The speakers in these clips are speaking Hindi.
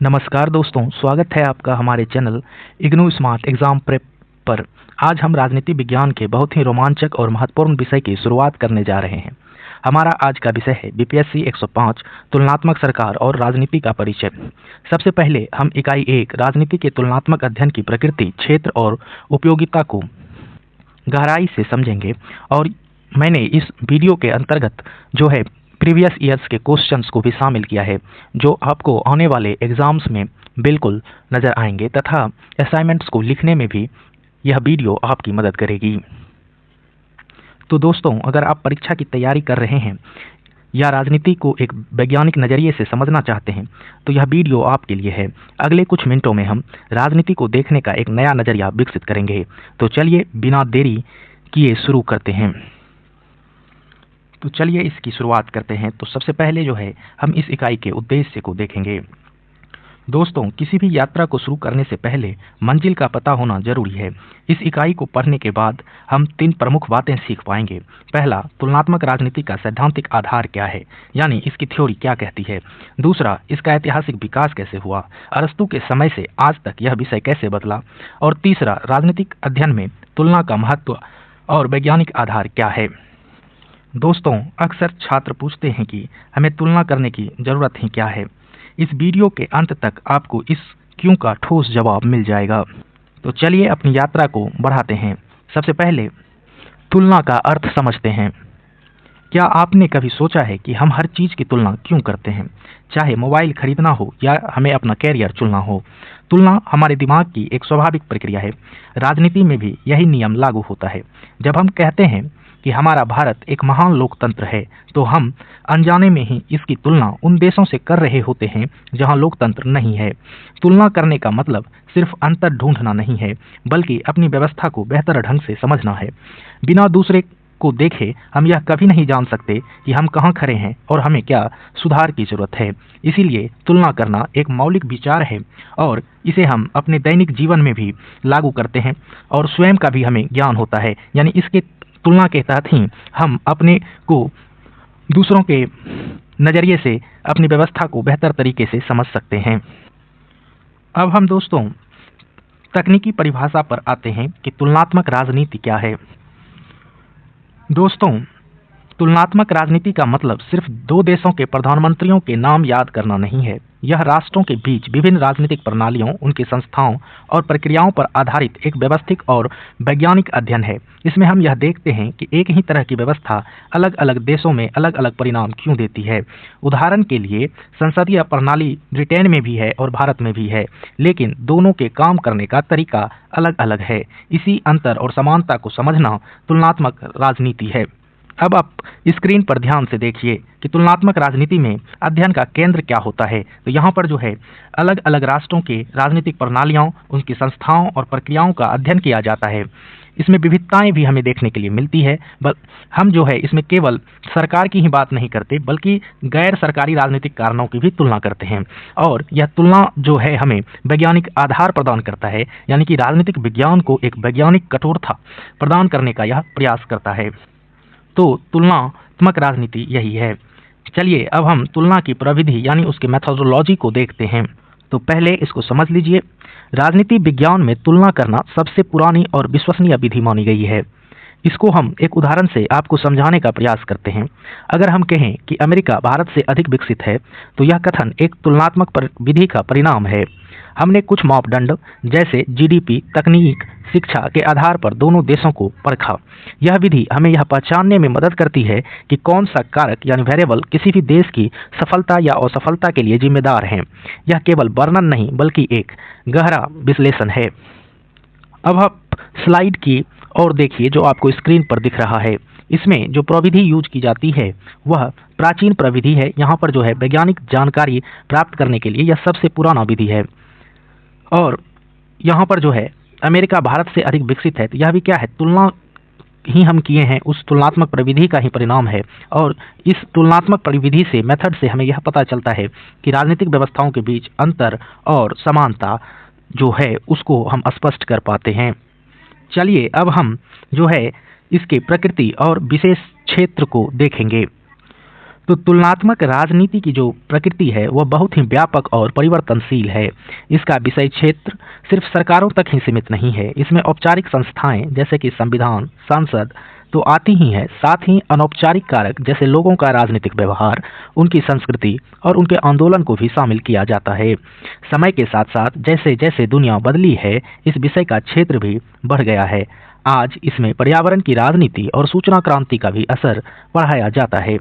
नमस्कार दोस्तों, स्वागत है आपका हमारे channel IGNOU smart exam prep पर। आज हम राजनीति विज्ञान के बहुत ही रोमांचक और महत्वपूर्ण विषय की शुरुआत करने जा रहे हैं। हमारा आज का विषय है बीपीएससी 105 तुलनात्मक सरकार और राजनीति का परिचय। सबसे पहले हम इकाई 1 राजनीति के तुलनात्मक अध्ययन की प्रकृति, क्षेत्र और उपयोगिता को गहराई से समझेंगे। और मैंने इस वीडियो के अंतर्गत जो है प्रीवियस ईयर्स के क्वेश्चंस को भी शामिल किया है, जो आपको आने वाले एग्जाम्स में बिल्कुल नज़र आएंगे तथा असाइनमेंट्स को लिखने में भी यह वीडियो आपकी मदद करेगी। तो दोस्तों, अगर आप परीक्षा की तैयारी कर रहे हैं या राजनीति को एक वैज्ञानिक नज़रिए से समझना चाहते हैं तो यह वीडियो आपके लिए है। अगले कुछ मिनटों में हम राजनीति को देखने का एक नया नज़रिया विकसित करेंगे। तो चलिए बिना देरी किए शुरू करते हैं। तो चलिए इसकी शुरुआत करते हैं। तो सबसे पहले जो है हम इस इकाई के उद्देश्य को देखेंगे। दोस्तों, किसी भी यात्रा को शुरू करने से पहले मंजिल का पता होना जरूरी है। इस इकाई को पढ़ने के बाद हम 3 प्रमुख बातें सीख पाएंगे। पहला, तुलनात्मक राजनीति का सैद्धांतिक आधार क्या है, यानी इसकी थ्योरी क्या कहती है। दूसरा, इसका ऐतिहासिक विकास कैसे हुआ, अरस्तु के समय से आज तक यह विषय कैसे बदला। और तीसरा, राजनीतिक अध्ययन में तुलना का महत्व और वैज्ञानिक आधार क्या है। दोस्तों, अक्सर छात्र पूछते हैं कि हमें तुलना करने की ज़रूरत ही क्या है। इस वीडियो के अंत तक आपको इस क्यों का ठोस जवाब मिल जाएगा। तो चलिए अपनी यात्रा को बढ़ाते हैं। सबसे पहले तुलना का अर्थ समझते हैं। क्या आपने कभी सोचा है कि हम हर चीज़ की तुलना क्यों करते हैं, चाहे मोबाइल खरीदना हो या हमें अपना कैरियर चुनना हो। तुलना हमारे दिमाग की एक स्वाभाविक प्रक्रिया है। राजनीति में भी यही नियम लागू होता है। जब हम कहते हैं कि हमारा भारत एक महान लोकतंत्र है तो हम अनजाने में ही इसकी तुलना उन देशों से कर रहे होते हैं जहां लोकतंत्र नहीं है। तुलना करने का मतलब सिर्फ अंतर ढूंढना नहीं है, बल्कि अपनी व्यवस्था को बेहतर ढंग से समझना है। बिना दूसरे को देखे हम यह कभी नहीं जान सकते कि हम कहां खड़े हैं और हमें क्या सुधार की जरूरत है। इसीलिए तुलना करना एक मौलिक विचार है और इसे हम अपने दैनिक जीवन में भी लागू करते हैं और स्वयं का भी हमें ज्ञान होता है। यानी इसके तुलना के तहत ही हम अपने को दूसरों के नज़रिए से अपनी व्यवस्था को बेहतर तरीके से समझ सकते हैं। अब हम दोस्तों तकनीकी परिभाषा पर आते हैं कि तुलनात्मक राजनीति क्या है। दोस्तों, तुलनात्मक राजनीति का मतलब सिर्फ 2 देशों के प्रधानमंत्रियों के नाम याद करना नहीं है। यह राष्ट्रों के बीच विभिन्न राजनीतिक प्रणालियों, उनकी संस्थाओं और प्रक्रियाओं पर आधारित एक व्यवस्थित और वैज्ञानिक अध्ययन है। इसमें हम यह देखते हैं कि एक ही तरह की व्यवस्था अलग अलग देशों में अलग अलग परिणाम क्यों देती है। उदाहरण के लिए, संसदीय प्रणाली ब्रिटेन में भी है और भारत में भी है, लेकिन दोनों के काम करने का तरीका अलग अलग है। इसी अंतर और समानता को समझना तुलनात्मक राजनीति है। अब आप स्क्रीन पर ध्यान से देखिए कि तुलनात्मक राजनीति में अध्ययन का केंद्र क्या होता है। तो यहाँ पर जो है अलग अलग राष्ट्रों के राजनीतिक प्रणालियों, उनकी संस्थाओं और प्रक्रियाओं का अध्ययन किया जाता है। इसमें विविधताएं भी हमें देखने के लिए मिलती है। हम जो है इसमें केवल सरकार की ही बात नहीं करते, बल्कि गैर सरकारी राजनीतिक कारणों की भी तुलना करते हैं। और यह तुलना जो है हमें वैज्ञानिक आधार प्रदान करता है, यानी कि राजनीतिक विज्ञान को एक वैज्ञानिक कठोरता प्रदान करने का यह प्रयास करता है। तो तुलनात्मक राजनीति यही है। चलिए अब हम तुलना की प्रविधि यानी उसके मेथोडोलॉजी को देखते हैं। तो पहले इसको समझ लीजिए। राजनीति विज्ञान में तुलना करना सबसे पुरानी और विश्वसनीय विधि मानी गई है। इसको हम एक उदाहरण से आपको समझाने का प्रयास करते हैं। अगर हम कहें कि अमेरिका भारत से अधिक विकसित है तो यह कथन एक तुलनात्मक विधि का परिणाम है। हमने कुछ मापदंड जैसे जीडीपी, तकनीक, शिक्षा के आधार पर दोनों देशों को परखा। यह विधि हमें यह पहचानने में मदद करती है कि कौन सा कारक यानी वेरिएबल किसी भी देश की सफलता या असफलता के लिए जिम्मेदार हैं। यह केवल वर्णन नहीं बल्कि एक गहरा विश्लेषण है। अब आप स्लाइड की और देखिए जो आपको स्क्रीन पर दिख रहा है। इसमें जो प्रविधि यूज की जाती है वह प्राचीन प्रविधि है। यहाँ पर जो है वैज्ञानिक जानकारी प्राप्त करने के लिए यह सबसे पुराना विधि है। और यहाँ पर जो है अमेरिका भारत से अधिक विकसित है, तो यह भी क्या है, तुलना ही हम किए हैं, उस तुलनात्मक प्रविधि का ही परिणाम है। और इस तुलनात्मक प्रविधि से, मेथड से हमें यह पता चलता है कि राजनीतिक व्यवस्थाओं के बीच अंतर और समानता जो है उसको हम स्पष्ट कर पाते हैं। चलिए अब हम जो है इसके प्रकृति और विशेष क्षेत्र को देखेंगे। तो तुलनात्मक राजनीति की जो प्रकृति है वह बहुत ही व्यापक और परिवर्तनशील है। इसका विषय क्षेत्र सिर्फ सरकारों तक ही सीमित नहीं है। इसमें औपचारिक संस्थाएं जैसे कि संविधान, संसद तो आती ही है, साथ ही अनौपचारिक कारक जैसे लोगों का राजनीतिक व्यवहार, उनकी संस्कृति और उनके आंदोलन को भी शामिल किया जाता है। समय के साथ साथ जैसे जैसे दुनिया बदली है, इस विषय का क्षेत्र भी बढ़ गया है। आज इसमें पर्यावरण की राजनीति और सूचना क्रांति का भी असर पढ़ाया जाता है।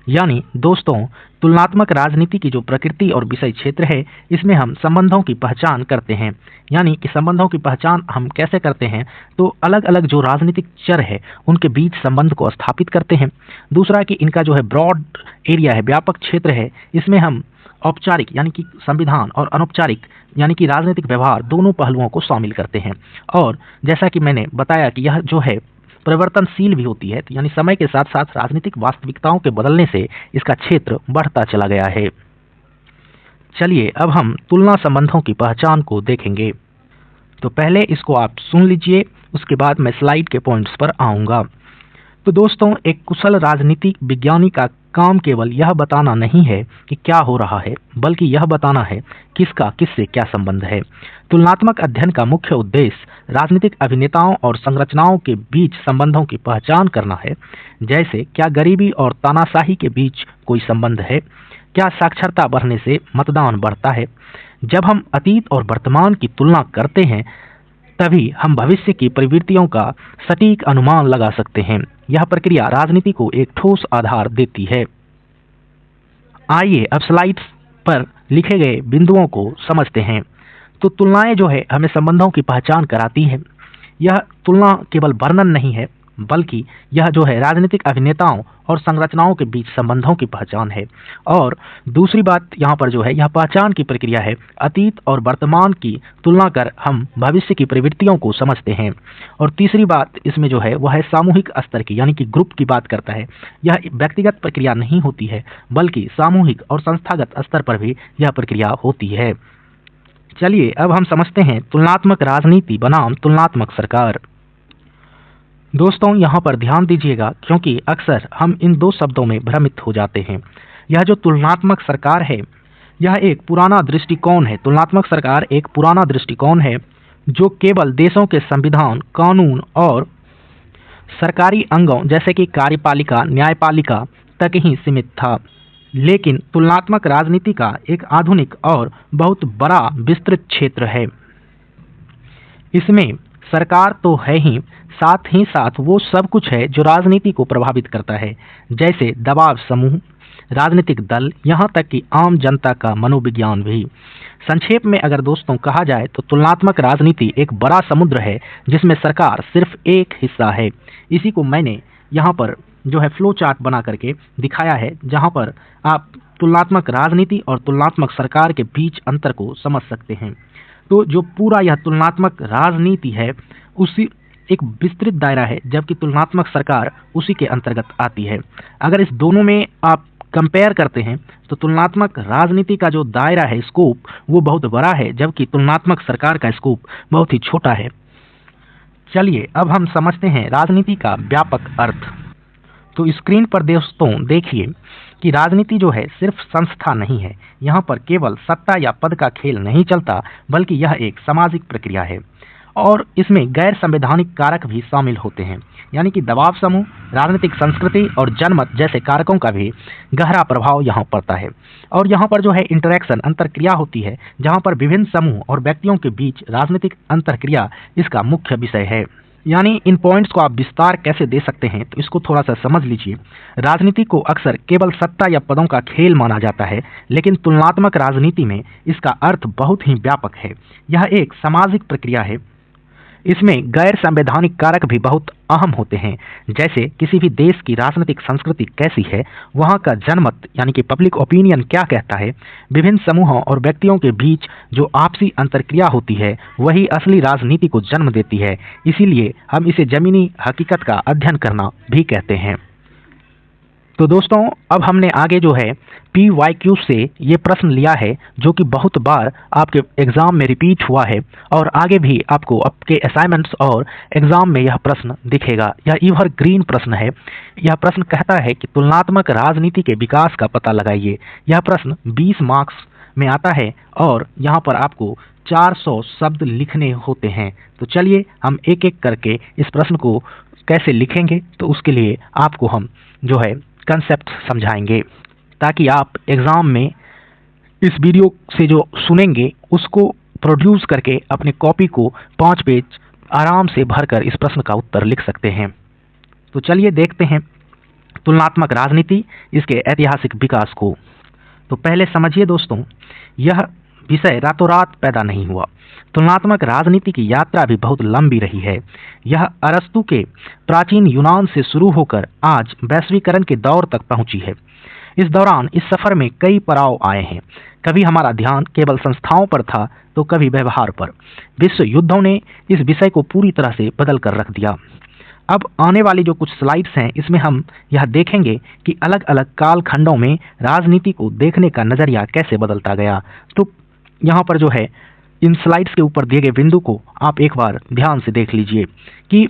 यानी दोस्तों, तुलनात्मक राजनीति की जो प्रकृति और विषय क्षेत्र है, इसमें हम संबंधों की पहचान करते हैं। यानी कि संबंधों की पहचान हम कैसे करते हैं, तो अलग अलग जो राजनीतिक चर है उनके बीच संबंध को स्थापित करते हैं। दूसरा कि इनका जो है ब्रॉड एरिया है, व्यापक क्षेत्र है, इसमें हम औपचारिक यानी कि संविधान और अनौपचारिक यानी कि राजनीतिक व्यवहार दोनों पहलुओं को शामिल करते हैं। और जैसा कि मैंने बताया कि यह जो है परिवर्तनशील भी होती है, यानी समय के साथ साथ राजनीतिक वास्तविकताओं के बदलने से इसका क्षेत्र बढ़ता चला गया है। चलिए अब हम तुलना संबंधों की पहचान को देखेंगे। तो पहले इसको आप सुन लीजिए, उसके बाद मैं स्लाइड के पॉइंट्स पर आऊँगा। तो दोस्तों, एक कुशल राजनीतिक विज्ञानी का काम केवल यह बताना नहीं है कि क्या हो रहा है, बल्कि यह बताना है किसका किससे क्या संबंध है। तुलनात्मक अध्ययन का मुख्य उद्देश्य राजनीतिक अभिनेताओं और संरचनाओं के बीच संबंधों की पहचान करना है। जैसे क्या गरीबी और तानाशाही के बीच कोई संबंध है, क्या साक्षरता बढ़ने से मतदान बढ़ता है। जब हम अतीत और वर्तमान की तुलना करते हैं, तभी हम भविष्य की प्रवृत्तियों का सटीक अनुमान लगा सकते हैं। यह प्रक्रिया राजनीति को एक ठोस आधार देती है। आइए अब स्लाइड्स पर लिखे गए बिंदुओं को समझते हैं। तो तुलनाएं जो है हमें संबंधों की पहचान कराती है। यह तुलना केवल वर्णन नहीं है, बल्कि यह जो है राजनीतिक अभिनेताओं और संरचनाओं के बीच संबंधों की पहचान है। और दूसरी बात यहाँ पर जो है, यह पहचान की प्रक्रिया है। अतीत और वर्तमान की तुलना कर हम भविष्य की प्रवृत्तियों को समझते हैं। और तीसरी बात इसमें जो है वह है सामूहिक स्तर की, यानी कि ग्रुप की बात करता है। यह व्यक्तिगत प्रक्रिया नहीं होती है, बल्कि सामूहिक और संस्थागत स्तर पर भी यह प्रक्रिया होती है। चलिए अब हम समझते हैं तुलनात्मक राजनीति बनाम तुलनात्मक सरकार। दोस्तों, यहाँ पर ध्यान दीजिएगा, क्योंकि अक्सर हम इन दो शब्दों में भ्रमित हो जाते हैं। यह जो तुलनात्मक सरकार है, यह एक पुराना दृष्टिकोण है। तुलनात्मक सरकार एक पुराना दृष्टिकोण है जो केवल देशों के संविधान, कानून और सरकारी अंगों जैसे कि कार्यपालिका, न्यायपालिका तक ही सीमित था। लेकिन तुलनात्मक राजनीति का एक आधुनिक और बहुत बड़ा विस्तृत क्षेत्र है। इसमें सरकार तो है ही, साथ ही साथ वो सब कुछ है जो राजनीति को प्रभावित करता है, जैसे दबाव समूह, राजनीतिक दल, यहाँ तक कि आम जनता का मनोविज्ञान भी। संक्षेप में अगर दोस्तों कहा जाए तो तुलनात्मक राजनीति एक बड़ा समुद्र है जिसमें सरकार सिर्फ एक हिस्सा है। इसी को मैंने यहाँ पर जो है फ्लो चार्ट बना करके दिखाया है, जहाँ पर आप तुलनात्मक राजनीति और तुलनात्मक सरकार के बीच अंतर को समझ सकते हैं। तो जो पूरा यह तुलनात्मक राजनीति है उसी एक विस्तृत दायरा है, जबकि तुलनात्मक सरकार उसी के अंतर्गत आती है। अगर इस दोनों में आप कंपेयर करते हैं तो तुलनात्मक राजनीति का जो दायरा है, स्कोप, वो बहुत बड़ा है, जबकि तुलनात्मक सरकार का स्कोप बहुत ही छोटा है। चलिए अब हम समझते हैं राजनीति का व्यापक अर्थ। तो स्क्रीन पर दोस्तों देखिए कि राजनीति जो है सिर्फ संस्था नहीं है। यहाँ पर केवल सत्ता या पद का खेल नहीं चलता, बल्कि यह एक सामाजिक प्रक्रिया है और इसमें गैर संवैधानिक कारक भी शामिल होते हैं, यानी कि दबाव समूह, राजनीतिक संस्कृति और जनमत जैसे कारकों का भी गहरा प्रभाव यहाँ पड़ता है। और यहाँ पर जो है इंटरैक्शन, अंतरक्रिया होती है, जहाँ पर विभिन्न समूह और व्यक्तियों के बीच राजनीतिक अंतरक्रिया इसका मुख्य विषय है। यानी इन पॉइंट्स को आप विस्तार कैसे दे सकते हैं, तो इसको थोड़ा सा समझ लीजिए। राजनीति को अक्सर केवल सत्ता या पदों का खेल माना जाता है, लेकिन तुलनात्मक राजनीति में इसका अर्थ बहुत ही व्यापक है। यह एक सामाजिक प्रक्रिया है। इसमें गैर संवैधानिक कारक भी बहुत अहम होते हैं, जैसे किसी भी देश की राजनीतिक संस्कृति कैसी है, वहाँ का जनमत यानी कि पब्लिक ओपिनियन क्या कहता है, विभिन्न समूहों और व्यक्तियों के बीच जो आपसी अंतरक्रिया होती है वही असली राजनीति को जन्म देती है। इसीलिए हम इसे जमीनी हकीकत का अध्ययन करना भी कहते हैं। तो दोस्तों अब हमने आगे जो है PYQ से ये प्रश्न लिया है जो कि बहुत बार आपके एग्ज़ाम में रिपीट हुआ है और आगे भी आपको आपके असाइनमेंट्स और एग्ज़ाम में यह प्रश्न दिखेगा। यह एवरग्रीन प्रश्न है। यह प्रश्न कहता है कि तुलनात्मक राजनीति के विकास का पता लगाइए। यह प्रश्न 20 मार्क्स में आता है और यहाँ पर आपको 400 शब्द लिखने होते हैं। तो चलिए हम एक एक करके इस प्रश्न को कैसे लिखेंगे तो उसके लिए आपको हम जो है कंसेप्ट समझाएंगे ताकि आप एग्ज़ाम में इस वीडियो से जो सुनेंगे उसको प्रोड्यूस करके अपने कॉपी को 5 पेज आराम से भरकर इस प्रश्न का उत्तर लिख सकते हैं। तो चलिए देखते हैं तुलनात्मक राजनीति, इसके ऐतिहासिक विकास को। तो पहले समझिए दोस्तों, यह विषय रातों रात पैदा नहीं हुआ। तुलनात्मक राजनीति की यात्रा भी बहुत लंबी रही है। यह अरस्तु के प्राचीन यूनान से शुरू होकर आज वैश्वीकरण के दौर तक पहुंची है। इस दौरान इस सफर में कई पड़ाव आए हैं। कभी हमारा ध्यान केवल संस्थाओं पर था तो कभी व्यवहार पर। विश्व युद्धों ने इस विषय को पूरी तरह से बदल कर रख दिया। अब आने वाली जो कुछ स्लाइड्स हैं इसमें हम यह देखेंगे कि अलग अलग कालखंडों में राजनीति को देखने का नज़रिया कैसे बदलता गया। तो यहाँ पर जो है इन स्लाइड्स के ऊपर दिए गए बिंदु को आप एक बार ध्यान से देख लीजिए कि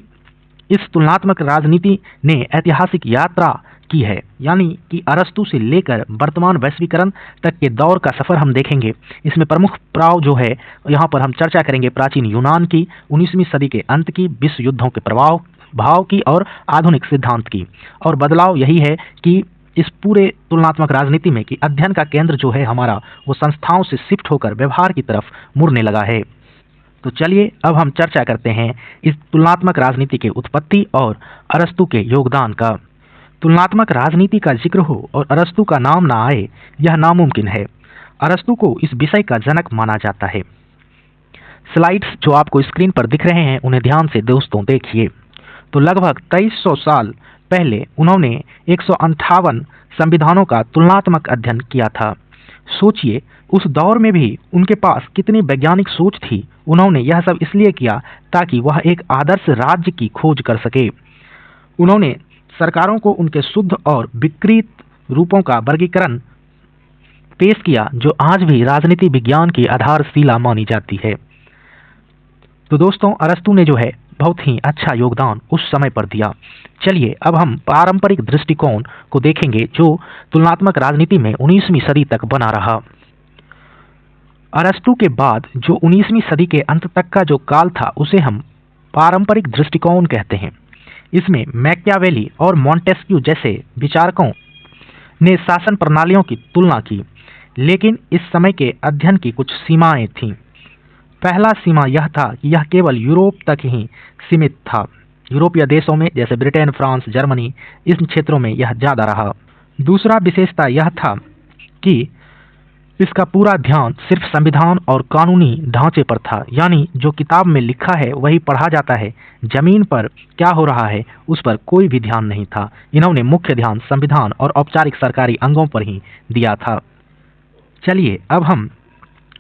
इस तुलनात्मक राजनीति ने ऐतिहासिक यात्रा की है, यानी कि अरस्तु से लेकर वर्तमान वैश्वीकरण तक के दौर का सफर हम देखेंगे। इसमें प्रमुख पड़ाव जो है यहाँ पर हम चर्चा करेंगे प्राचीन यूनान की, 19वीं सदी के अंत की, विश्व युद्धों के भाव की और आधुनिक सिद्धांत की। और बदलाव यही है कि इस पूरे तुलनात्मक राजनीति में कि अध्ययन का केंद्र जो है हमारा वो संस्थाओं से शिफ्ट होकर व्यवहार की तरफ मुड़ने लगा है। तो चलिए अब हम चर्चा करते हैं इस तुलनात्मक राजनीति के उत्पत्ति और अरस्तु के योगदान का। तुलनात्मक राजनीति का जिक्र हो और अरस्तु का नाम ना आए यह नामुमकिन है। अरस्तु को इस विषय का जनक माना जाता है। स्लाइड्स जो आपको स्क्रीन पर दिख रहे हैं उन्हें ध्यान से दोस्तों देखिए। तो लगभग 2300 साल पहले उन्होंने 158 संविधानों का तुलनात्मक अध्ययन किया था। सोचिए उस दौर में भी उनके पास कितनी वैज्ञानिक सोच थी। उन्होंने यह सब इसलिए किया ताकि वह एक आदर्श राज्य की खोज कर सके। उन्होंने सरकारों को उनके शुद्ध और विकृत रूपों का वर्गीकरण पेश किया जो आज भी राजनीति विज्ञान की आधारशिला मानी जाती है। तो दोस्तों अरस्तु ने जो है बहुत ही अच्छा योगदान उस समय पर दिया। चलिए अब हम पारंपरिक दृष्टिकोण को देखेंगे जो तुलनात्मक राजनीति में 19वीं सदी तक बना रहा। अरस्तु के बाद जो 19वीं सदी के अंत तक का जो काल था उसे हम पारंपरिक दृष्टिकोण कहते हैं। इसमें मैकियावेली और मॉन्टेस्क्यू जैसे विचारकों ने शासन प्रणालियों की तुलना की, लेकिन इस समय के अध्ययन की कुछ सीमाएं थीं। पहला सीमा यह था कि यह केवल यूरोप तक ही सीमित था। यूरोपीय देशों में जैसे ब्रिटेन, फ्रांस, जर्मनी, इन क्षेत्रों में यह ज़्यादा रहा। दूसरा विशेषता यह था कि इसका पूरा ध्यान सिर्फ संविधान और कानूनी ढांचे पर था, यानी जो किताब में लिखा है वही पढ़ा जाता है। जमीन पर क्या हो रहा है उस पर कोई भी ध्यान नहीं था। इन्होंने मुख्य ध्यान संविधान और औपचारिक सरकारी अंगों पर ही दिया था। चलिए अब हम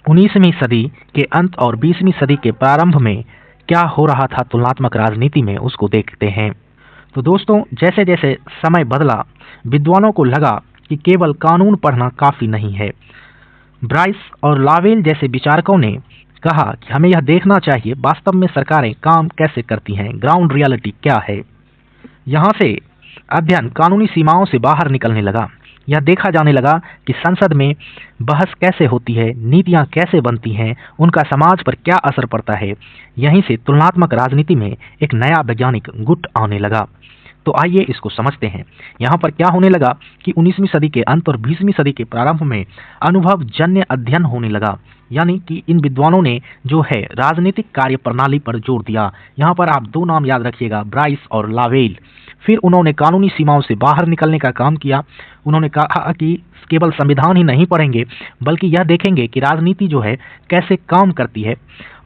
19वीं सदी के अंत और 20वीं सदी के प्रारंभ में क्या हो रहा था तुलनात्मक राजनीति में उसको देखते हैं। तो दोस्तों जैसे जैसे समय बदला विद्वानों को लगा कि केवल कानून पढ़ना काफ़ी नहीं है। ब्राइस और लावेल जैसे विचारकों ने कहा कि हमें यह देखना चाहिए वास्तव में सरकारें काम कैसे करती हैं, ग्राउंड रियलिटी क्या है। यहाँ से अध्ययन कानूनी सीमाओं से बाहर निकलने लगा। यह देखा जाने लगा कि संसद में बहस कैसे होती है, नीतियाँ कैसे बनती हैं, उनका समाज पर क्या असर पड़ता है। यहीं से तुलनात्मक राजनीति में एक नया वैज्ञानिक गुट आने लगा। तो आइए इसको समझते हैं। यहाँ पर क्या होने लगा कि 19वीं सदी के अंत और 20वीं सदी के प्रारंभ में अनुभव जन्य अध्ययन होने लगा, यानी कि इन विद्वानों ने जो है राजनीतिक कार्य प्रणाली पर जोर दिया। यहाँ पर आप दो नाम याद रखिएगा, ब्राइस और लावेल। फिर उन्होंने कानूनी सीमाओं से बाहर निकलने का काम किया। उन्होंने कहा कि केवल संविधान ही नहीं पढ़ेंगे बल्कि यह देखेंगे कि राजनीति जो है कैसे काम करती है,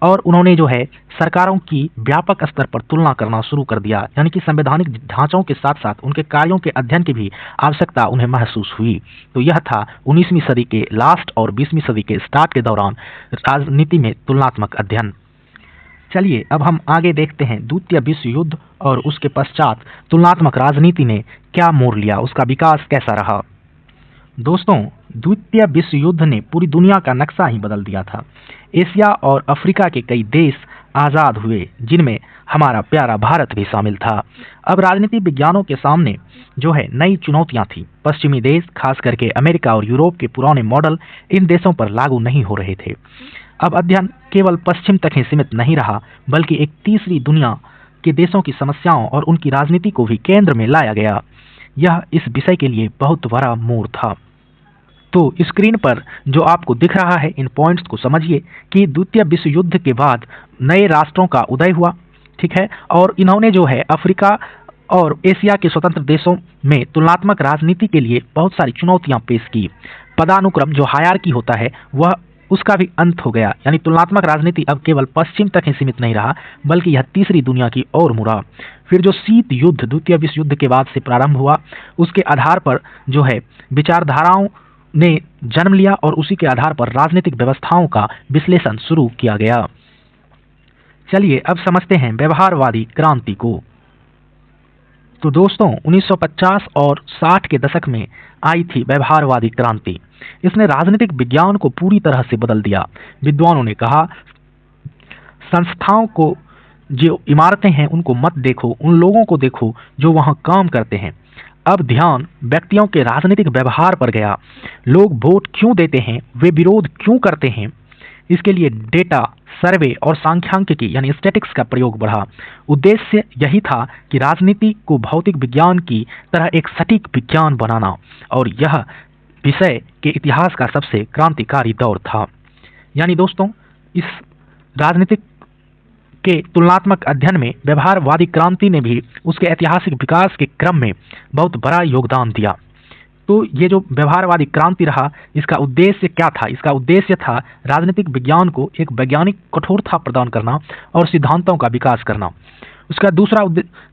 और उन्होंने जो है सरकारों की व्यापक स्तर पर तुलना करना शुरू कर दिया, यानी कि संवैधानिक ढांचों के साथ साथ उनके कार्यों के अध्ययन की भी आवश्यकता उन्हें महसूस हुई। तो यह था 19वीं सदी के लास्ट और 20वीं सदी के स्टार्ट के दौरान राजनीति में तुलनात्मक अध्ययन। चलिए अब हम आगे देखते हैं द्वितीय विश्व युद्ध और उसके पश्चात तुलनात्मक राजनीति ने क्या मोड़ लिया, उसका विकास कैसा रहा। दोस्तों, द्वितीय विश्व युद्ध ने पूरी दुनिया का नक्शा ही बदल दिया था। एशिया और अफ्रीका के कई देश आज़ाद हुए, जिनमें हमारा प्यारा भारत भी शामिल था। अब राजनीति विज्ञानों के सामने जो है नई चुनौतियां थी। पश्चिमी देश, खास करके अमेरिका और यूरोप के पुराने मॉडल इन देशों पर लागू नहीं हो रहे थे। अब अध्ययन केवल पश्चिम तक ही सीमित नहीं रहा, बल्कि एक तीसरी दुनिया के देशों की समस्याओं और उनकी राजनीति को भी केंद्र में लाया गया। यह इस विषय के लिए बहुत बड़ा मोड़ था। तो स्क्रीन पर जो आपको दिख रहा है, इन पॉइंट्स को समझिए कि द्वितीय विश्व युद्ध के बाद नए राष्ट्रों का उदय हुआ, ठीक है, और इन्होंने जो है अफ्रीका और एशिया के स्वतंत्र देशों में तुलनात्मक राजनीति के लिए बहुत सारी चुनौतियां पेश की। पदानुक्रम जो हायरार्की होता है वह उसका भी अंत हो गया, यानी तुलनात्मक राजनीति अब केवल पश्चिम तक ही सीमित नहीं रहा, बल्कि यह तीसरी दुनिया की ओर मुड़ा। फिर जो शीत युद्ध द्वितीय विश्व युद्ध के बाद से प्रारंभ हुआ, उसके आधार पर जो है विचारधाराओं ने जन्म लिया और उसी के आधार पर राजनीतिक व्यवस्थाओं का विश्लेषण शुरू किया गया। चलिए अब समझते हैं व्यवहारवादी क्रांति को। तो दोस्तों, 1950 और 60 के दशक में आई थी व्यवहारवादी क्रांति। इसने राजनीतिक विज्ञान को पूरी तरह से बदल दिया। विद्वानों ने कहा, संस्थाओं को जो इमारतें हैं उनको मत देखो, उन लोगों को देखो जो वहां काम करते हैं। अब ध्यान व्यक्तियों के राजनीतिक व्यवहार पर गया। लोग वोट क्यों देते हैं, वे विरोध क्यों करते हैं, इसके लिए डेटा, सर्वे और सांख्यिकी यानी स्टैटिक्स का प्रयोग बढ़ा। उद्देश्य यही था कि राजनीति को भौतिक विज्ञान की तरह एक सटीक विज्ञान बनाना, और यह विषय के इतिहास का सबसे क्रांतिकारी दौर था। यानी दोस्तों, इस राजनीतिक के तुलनात्मक अध्ययन में व्यवहारवादी क्रांति ने भी उसके ऐतिहासिक विकास के क्रम में बहुत बड़ा योगदान दिया। तो ये जो व्यवहारवादी क्रांति रहा, इसका उद्देश्य क्या था? इसका उद्देश्य था राजनीतिक विज्ञान को एक वैज्ञानिक कठोरता प्रदान करना और सिद्धांतों का विकास करना। उसका दूसरा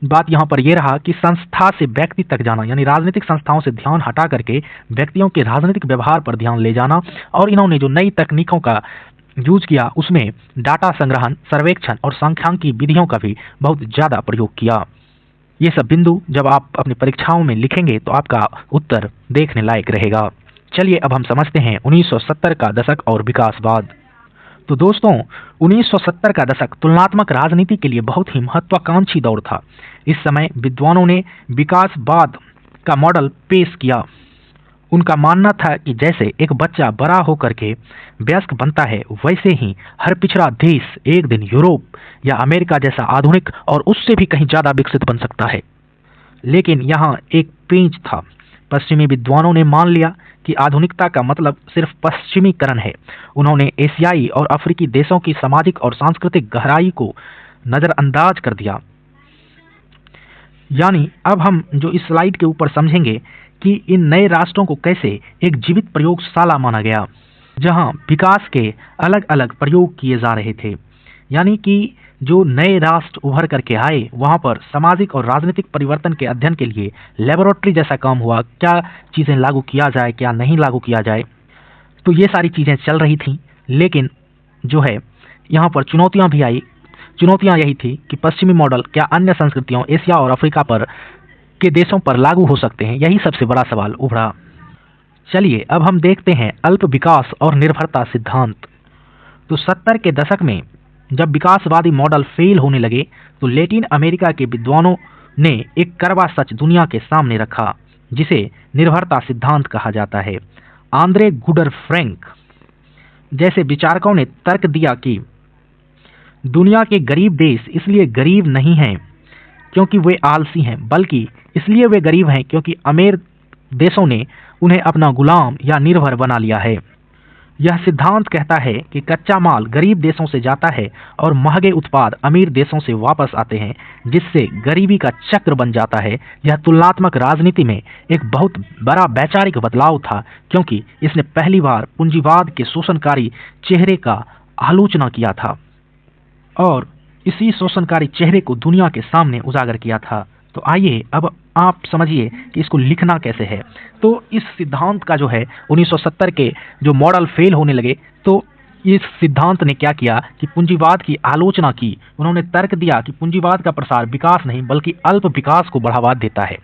बात यहाँ पर यह रहा कि संस्था से व्यक्ति तक जाना, यानी राजनीतिक संस्थाओं से ध्यान हटा करके व्यक्तियों के राजनीतिक व्यवहार पर ध्यान ले जाना। और इन्होंने जो नई तकनीकों का यूज किया उसमें डाटा संग्रहण, सर्वेक्षण और सांख्यिकी विधियों का भी बहुत ज़्यादा प्रयोग किया। ये सब बिंदु जब आप अपनी परीक्षाओं में लिखेंगे तो आपका उत्तर देखने लायक रहेगा। चलिए अब हम समझते हैं 1970 का दशक और विकासवाद। तो दोस्तों, 1970 का दशक तुलनात्मक राजनीति के लिए बहुत ही महत्वाकांक्षी दौर था। इस समय विद्वानों ने विकासवाद का मॉडल पेश किया। उनका मानना था कि जैसे एक बच्चा बड़ा होकर के वयस्क बनता है, वैसे ही हर पिछड़ा देश एक दिन यूरोप या अमेरिका जैसा आधुनिक और उससे भी कहीं ज़्यादा विकसित बन सकता है। लेकिन यहाँ एक पेंच था। पश्चिमी विद्वानों ने मान लिया कि आधुनिकता का मतलब सिर्फ पश्चिमीकरण है। उन्होंने एशियाई और अफ्रीकी देशों की सामाजिक और सांस्कृतिक गहराई को नज़रअंदाज कर दिया। यानी अब हम जो इस स्लाइड के ऊपर समझेंगे कि इन नए राष्ट्रों को कैसे एक जीवित प्रयोगशाला माना गया, जहां विकास के अलग अलग प्रयोग किए जा रहे थे। यानी कि जो नए राष्ट्र उभर करके आए, वहां पर सामाजिक और राजनीतिक परिवर्तन के अध्ययन के लिए लेबोरेटरी जैसा काम हुआ। क्या चीज़ें लागू किया जाए, क्या नहीं लागू किया जाए, तो ये सारी चीज़ें चल रही थी। लेकिन जो है यहाँ पर चुनौतियाँ भी आई। चुनौतियाँ यही थी कि पश्चिमी मॉडल क्या अन्य संस्कृतियों, एशिया और अफ्रीका पर के देशों पर लागू हो सकते हैं, यही सबसे बड़ा सवाल उभरा। चलिए अब हम देखते हैं अल्प विकास और निर्भरता सिद्धांत। तो 70 के दशक में जब विकासवादी मॉडल फेल होने लगे तो लैटिन अमेरिका के विद्वानों ने एक कड़वा सच दुनिया के सामने रखा, जिसे निर्भरता सिद्धांत कहा जाता है। आंद्रे गुडर फ्रैंक जैसे विचारकों ने तर्क दिया कि दुनिया के गरीब देश इसलिए गरीब नहीं हैं क्योंकि वे आलसी हैं, बल्कि इसलिए वे गरीब हैं क्योंकि अमीर देशों ने उन्हें अपना गुलाम या निर्भर बना लिया है। यह सिद्धांत कहता है कि कच्चा माल गरीब देशों से जाता है और महंगे उत्पाद अमीर देशों से वापस आते हैं, जिससे गरीबी का चक्र बन जाता है। यह तुलनात्मक राजनीति में एक बहुत बड़ा वैचारिक बदलाव था, क्योंकि इसने पहली बार पूंजीवाद के शोषणकारी चेहरे का आलोचना किया था और इसी शोषणकारी चेहरे को दुनिया के सामने उजागर किया था। तो आइए अब आप समझिए कि इसको लिखना कैसे है। तो इस सिद्धांत का जो है 1970 के जो मॉडल फेल होने लगे, तो इस सिद्धांत ने क्या किया कि पूंजीवाद की आलोचना की। उन्होंने तर्क दिया कि पूंजीवाद का प्रसार विकास नहीं बल्कि अल्प विकास को बढ़ावा देता है।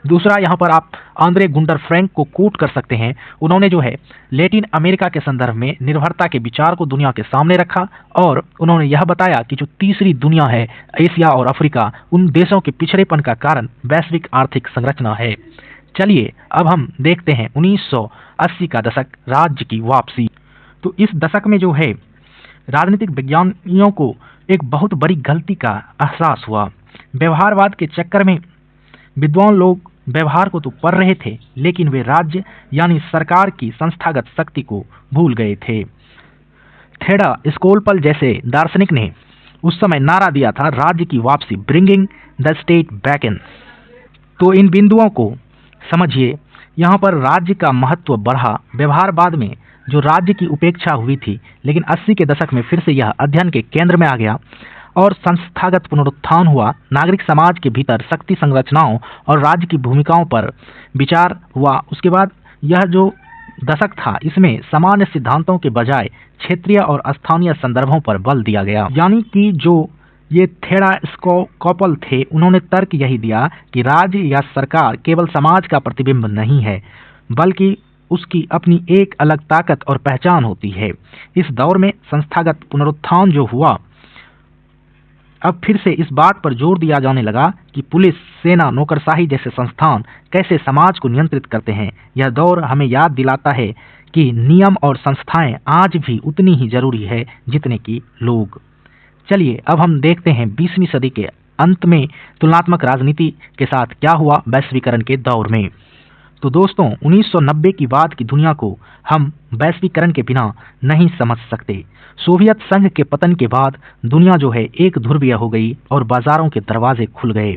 दूसरा, यहाँ पर आप आंद्रे गुंडर फ्रैंक को कोट कर सकते हैं। उन्होंने जो है लैटिन अमेरिका के संदर्भ में निर्भरता के विचार को दुनिया के सामने रखा और उन्होंने यह बताया कि जो तीसरी दुनिया है, एशिया और अफ्रीका, उन देशों के पिछड़ेपन का कारण वैश्विक आर्थिक संरचना है। चलिए अब हम देखते हैं 1980 का दशक, राज्य की वापसी। तो इस दशक में जो है राजनीतिक विज्ञानियों को एक बहुत बड़ी गलती का एहसास हुआ। व्यवहारवाद के चक्कर में विद्वान लोग व्यवहार को तो पढ़ रहे थे, लेकिन वे राज्य यानी सरकार की संस्थागत शक्ति को भूल गए थे। थेडा स्कोलपल जैसे दार्शनिक ने उस समय नारा दिया था, राज्य की वापसी, bringing the state back in. तो इन बिंदुओं को समझिए। यहाँ पर राज्य का महत्व बढ़ा। व्यवहारवाद में जो राज्य की उपेक्षा हुई थी, लेकिन 80 के दशक में फिर से यह अध्ययन के केंद्र में आ गया और संस्थागत पुनरुत्थान हुआ। नागरिक समाज के भीतर शक्ति संरचनाओं और राज्य की भूमिकाओं पर विचार हुआ। उसके बाद यह जो दशक था, इसमें सामान्य सिद्धांतों के बजाय क्षेत्रीय और स्थानीय संदर्भों पर बल दिया गया। यानी कि जो ये थेडा स्कोलपल थे, उन्होंने तर्क यही दिया कि राज्य या सरकार केवल समाज का प्रतिबिंब नहीं है, बल्कि उसकी अपनी एक अलग ताकत और पहचान होती है। इस दौर में संस्थागत पुनरुत्थान जो हुआ, अब फिर से इस बात पर जोर दिया जाने लगा कि पुलिस, सेना, नौकरशाही जैसे संस्थान कैसे समाज को नियंत्रित करते हैं। यह दौर हमें याद दिलाता है कि नियम और संस्थाएं आज भी उतनी ही जरूरी है जितने कि लोग। चलिए अब हम देखते हैं 20वीं सदी के अंत में तुलनात्मक राजनीति के साथ क्या हुआ वैश्वीकरण के दौर में। तो दोस्तों, 1990 की बाद की दुनिया को हम वैश्वीकरण के बिना नहीं समझ सकते। सोवियत संघ के पतन के बाद दुनिया जो है एक ध्रुवीय हो गई और बाजारों के दरवाजे खुल गए।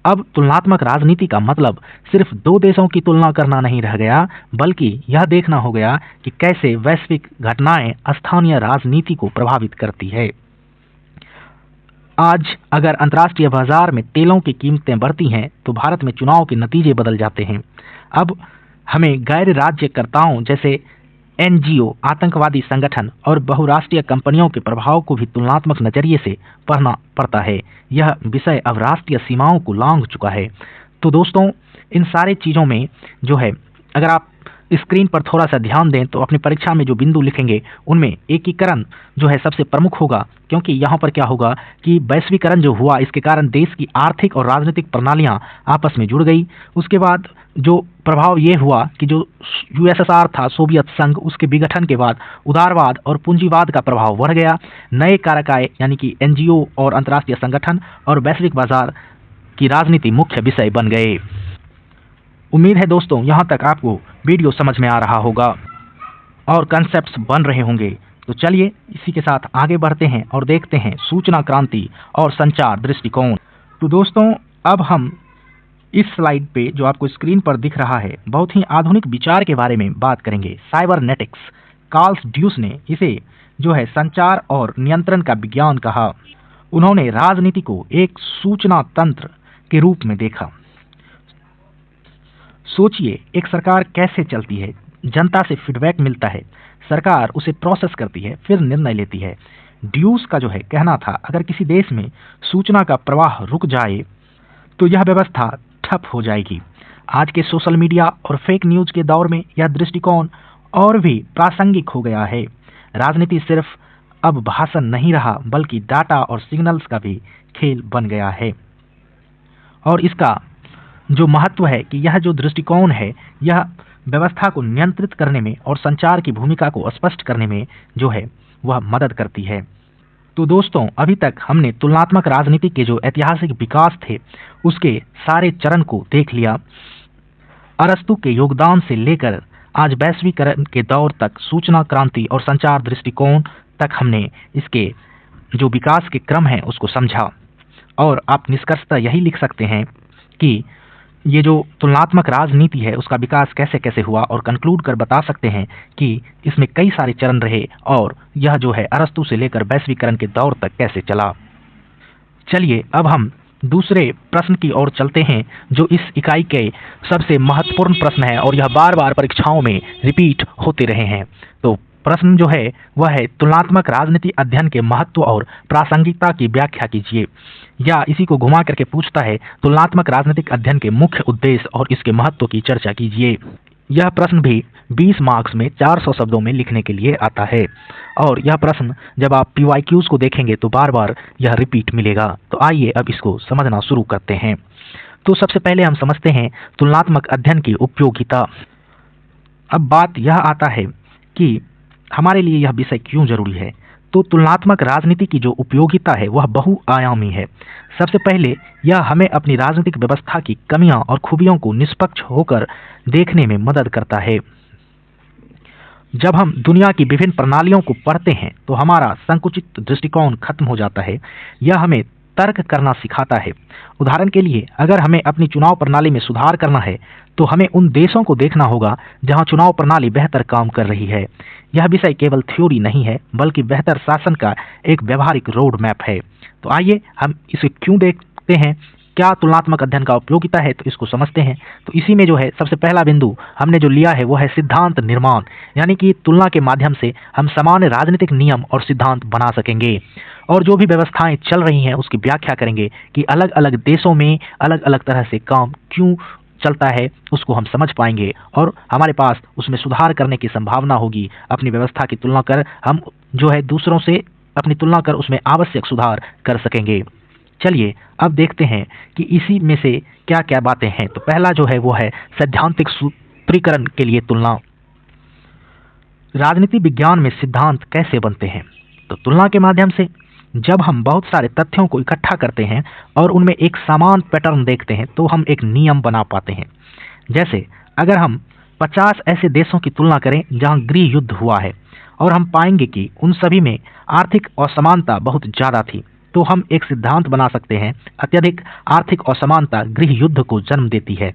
अब तुलनात्मक राजनीति का मतलब सिर्फ दो देशों की तुलना करना नहीं रह गया, बल्कि यह देखना हो गया कि कैसे वैश्विक घटनाएं स्थानीय राजनीति को प्रभावित करती है। आज अगर अंतर्राष्ट्रीय बाजार में तेलों की कीमतें बढ़ती हैं, तो भारत में चुनाव के नतीजे बदल जाते हैं। अब हमें गैर राज्यकर्ताओं जैसे एनजीओ, आतंकवादी संगठन और बहुराष्ट्रीय कंपनियों के प्रभाव को भी तुलनात्मक नजरिए से पढ़ना पड़ता है। यह विषय अब राष्ट्रीय सीमाओं को लांघ चुका है। तो दोस्तों, इन सारे चीज़ों में जो है, अगर आप स्क्रीन पर थोड़ा सा ध्यान दें तो अपनी परीक्षा में जो बिंदु लिखेंगे उनमें एकीकरण जो है सबसे प्रमुख होगा, क्योंकि यहाँ पर क्या होगा कि वैश्वीकरण जो हुआ, इसके कारण देश की आर्थिक और राजनीतिक प्रणालियाँ आपस में जुड़ गई। उसके बाद जो प्रभाव ये हुआ कि जो यूएसएसआर था, सोवियत संघ, उसके विघटन के बाद उदारवाद और पूंजीवाद का प्रभाव बढ़ गया। नए कारक आए, यानी कि एनजीओ और अंतर्राष्ट्रीय संगठन और वैश्विक बाजार की राजनीति मुख्य विषय बन गए। उम्मीद है दोस्तों यहाँ तक आपको वीडियो समझ में आ रहा होगा और कंसेप्ट्स बन रहे होंगे। तो चलिए इसी के साथ आगे बढ़ते हैं और देखते हैं सूचना क्रांति और संचार दृष्टिकोण। तो दोस्तों, अब हम इस स्लाइड पे जो आपको स्क्रीन पर दिख रहा है, बहुत ही आधुनिक विचार के बारे में बात करेंगे, साइबरनेटिक्स। कार्ल ड्यूस ने इसे जो है संचार और नियंत्रण का विज्ञान कहा। उन्होंने राजनीति को एक सूचना तंत्र के रूप में देखा। सोचिए, एक सरकार कैसे चलती है। जनता से फीडबैक मिलता है, सरकार उसे प्रोसेस करती है, फिर निर्णय लेती है। ड्यूस का जो है कहना था, अगर किसी देश में सूचना का प्रवाह रुक जाए तो यह व्यवस्था ठप हो जाएगी। आज के सोशल मीडिया और फेक न्यूज के दौर में यह दृष्टिकोण और भी प्रासंगिक हो गया है। राजनीति सिर्फ अब भाषण नहीं रहा, बल्कि डाटा और सिग्नल्स का भी खेल बन गया है। और इसका जो महत्व है कि यह जो दृष्टिकोण है, यह व्यवस्था को नियंत्रित करने में और संचार की भूमिका को स्पष्ट करने में जो है वह मदद करती है। तो दोस्तों, अभी तक हमने तुलनात्मक राजनीति के जो ऐतिहासिक विकास थे उसके सारे चरण को देख लिया। अरस्तु के योगदान से लेकर आज वैश्वीकरण के दौर तक, सूचना क्रांति और संचार दृष्टिकोण तक हमने इसके जो विकास के क्रम है उसको समझा। और आप निष्कर्षतः यही लिख सकते हैं कि ये जो तुलनात्मक राजनीति है उसका विकास कैसे कैसे हुआ, और कंक्लूड कर बता सकते हैं कि इसमें कई सारे चरण रहे और यह जो है अरस्तु से लेकर वैश्वीकरण के दौर तक कैसे चला। चलिए अब हम दूसरे प्रश्न की ओर चलते हैं, जो इस इकाई के सबसे महत्वपूर्ण प्रश्न है और यह बार बार परीक्षाओं में रिपीट होते रहे हैं। तो प्रश्न जो है वह है तुलनात्मक राजनीति अध्ययन के महत्व और प्रासंगिकता की व्याख्या कीजिए। या इसी को घुमा करके पूछता है तुलनात्मक राजनीतिक अध्ययन के मुख्य उद्देश्य और इसके महत्व की चर्चा कीजिए। यह प्रश्न भी 20 मार्क्स में 400 शब्दों में लिखने के लिए आता है और यह प्रश्न जब आप PYQs को देखेंगे तो बार बार यह रिपीट मिलेगा। तो आइए अब इसको समझना शुरू करते हैं। तो सबसे पहले हम समझते हैं तुलनात्मक अध्ययन की उपयोगिता। अब बात यह आता है कि हमारे लिए यह विषय क्यों जरूरी है। तो तुलनात्मक राजनीति की जो उपयोगिता है वह बहुआयामी है। सबसे पहले यह हमें अपनी राजनीतिक व्यवस्था की कमियां और खूबियों को निष्पक्ष होकर देखने में मदद करता है। जब हम दुनिया की विभिन्न प्रणालियों को पढ़ते हैं तो हमारा संकुचित दृष्टिकोण खत्म हो जाता है। यह हमें तर्क करना सिखाता है। उदाहरण के लिए अगर हमें अपनी चुनाव प्रणाली में सुधार करना है तो हमें उन देशों को देखना होगा जहां चुनाव प्रणाली बेहतर काम कर रही है। यह विषय केवल थ्योरी नहीं है बल्कि बेहतर शासन का एक व्यवहारिक रोड मैप है। तो आइए हम इसे क्यों देखते हैं, क्या तुलनात्मक अध्ययन का उपयोगिता है, तो इसको समझते हैं। तो इसी में जो है सबसे पहला बिंदु हमने जो लिया है वो है सिद्धांत निर्माण, यानी कि तुलना के माध्यम से हम सामान्य राजनीतिक नियम और सिद्धांत बना सकेंगे और जो भी व्यवस्थाएं चल रही हैं उसकी व्याख्या करेंगे कि अलग अलग देशों में अलग अलग तरह से काम क्यों चलता है, उसको हम समझ पाएंगे और हमारे पास उसमें सुधार करने की संभावना होगी। अपनी व्यवस्था की तुलना कर हम जो है दूसरों से अपनी तुलना कर उसमें आवश्यक सुधार कर सकेंगे। चलिए अब देखते हैं कि इसी में से क्या क्या बातें हैं। तो पहला जो है वो है सैद्धांतिक सूत्रीकरण के लिए तुलना। राजनीति विज्ञान में सिद्धांत कैसे बनते हैं। तो तुलना के माध्यम से जब हम बहुत सारे तथ्यों को इकट्ठा करते हैं और उनमें एक समान पैटर्न देखते हैं तो हम एक नियम बना पाते हैं। जैसे अगर हम 50 ऐसे देशों की तुलना करें जहां गृह युद्ध हुआ है और हम पाएंगे कि उन सभी में आर्थिक असमानता बहुत ज़्यादा थी, तो हम एक सिद्धांत बना सकते हैं अत्यधिक आर्थिक असमानता गृह युद्ध को जन्म देती है।